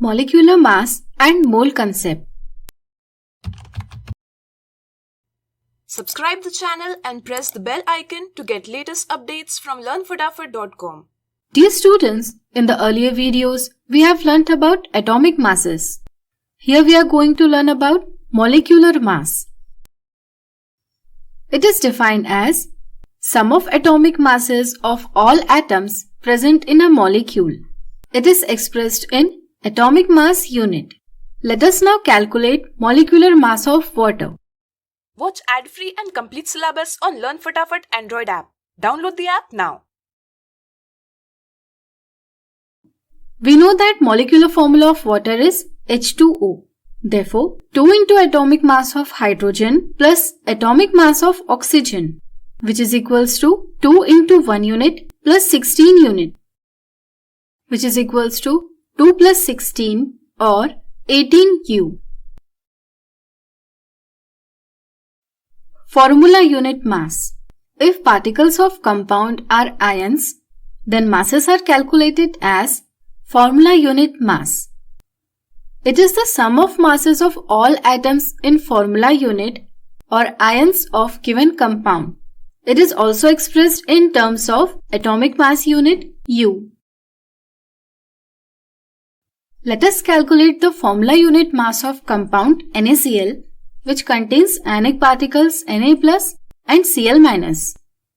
molecular mass and mole concept. Subscribe the channel and press the bell icon to get latest updates from LearnFatafat.com. Dear students, in the earlier videos, we have learnt about atomic masses. Here we are going to learn about molecular mass. It is defined as sum of atomic masses of all atoms present in a molecule. It is expressed in atomic mass unit. Let us now calculate molecular mass of water. Watch ad-free and complete syllabus on LearnFatafat Android app. Download the app now. We know that molecular formula of water is H2O. Therefore, 2 into atomic mass of hydrogen plus atomic mass of oxygen, which is equals to 2 into 1 unit plus 16 unit, which is equals to 2 plus 16 or 18U. Formula unit mass. If particles of compound are ions, then masses are calculated as formula unit mass. It is the sum of masses of all atoms in formula unit or ions of given compound. It is also expressed in terms of atomic mass unit U. Let us calculate the formula unit mass of compound NaCl, which contains ionic particles Na plus and Cl minus.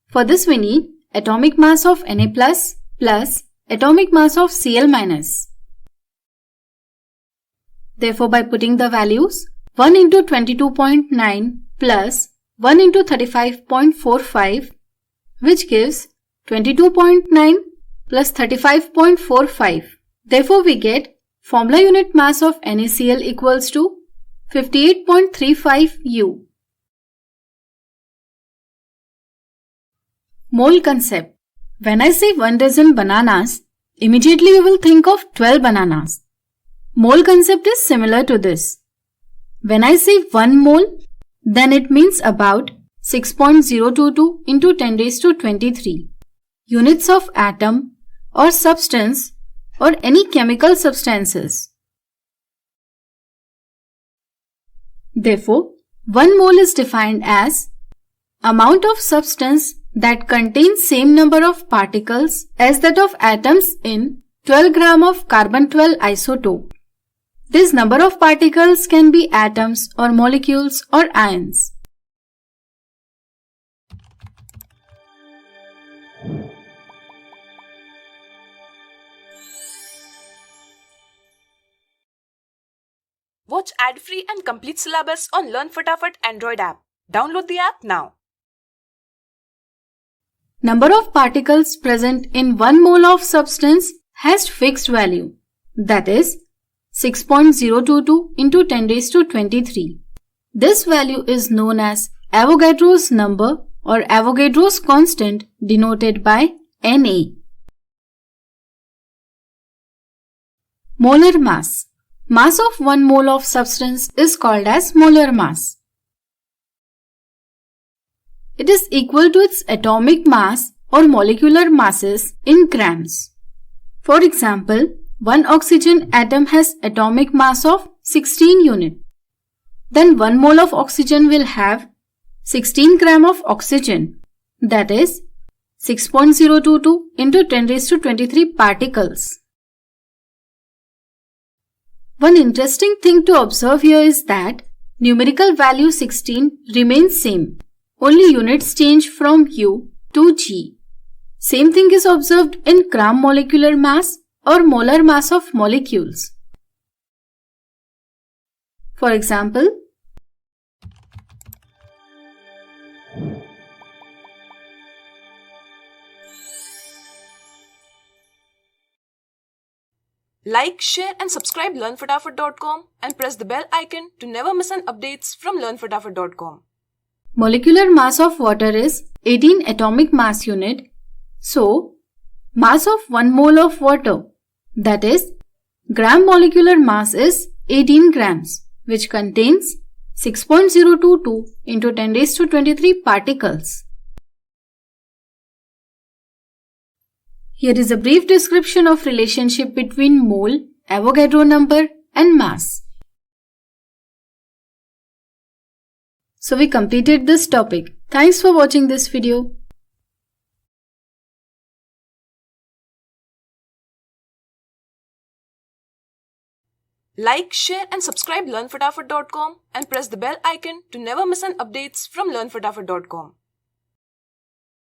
For this we need atomic mass of Na plus atomic mass of Cl minus. Therefore, by putting the values 1 into 22.9 plus 1 into 35.45, which gives 22.9 plus 35.45. Therefore, we get formula unit mass of NaCl equals to 58.35 U. Mole concept. When I say 1 dozen bananas, immediately you will think of 12 bananas. Mole concept is similar to this. When I say 1 mole, then it means about 6.022 into 10 raised to 23 units of atom or substance or any chemical substances. Therefore, 1 mole is defined as amount of substance that contains same number of particles as that of atoms in 12 gram of carbon-12 isotope. This number of particles can be atoms or molecules or ions. Watch ad-free and complete syllabus on LearnFatafat Android app. Download the app now. Number of particles present in 1 mole of substance has fixed value, that is 6.022 into 10 raised to 23. This value is known as Avogadro's number or Avogadro's constant, denoted by Na. Molar mass. Mass of 1 mole of substance is called as molar mass. It is equal to its atomic mass or molecular masses in grams. For example, 1 oxygen atom has atomic mass of 16 unit. Then 1 mole of oxygen will have 16 gram of oxygen, that is 6.022 into 10 raised to 23 particles. One interesting thing to observe here is that numerical value 16 remains same. Only units change from U to G. Same thing is observed in gram molecular mass or molar mass of molecules. For example, like, share and subscribe LearnFatafat.com and press the bell icon to never miss an updates from LearnFatafat.com. Molecular mass of water is 18 atomic mass unit. So, mass of 1 mole of water, that is, gram molecular mass is 18 grams, which contains 6.022 into 10 raised to 23 particles. Here is a brief description of relationship between mole Avogadro number and mass. So we completed this topic. Thanks for watching this video. Like, share and subscribe LearnFatafat.com and press the bell icon to never miss an updates from LearnFatafat.com.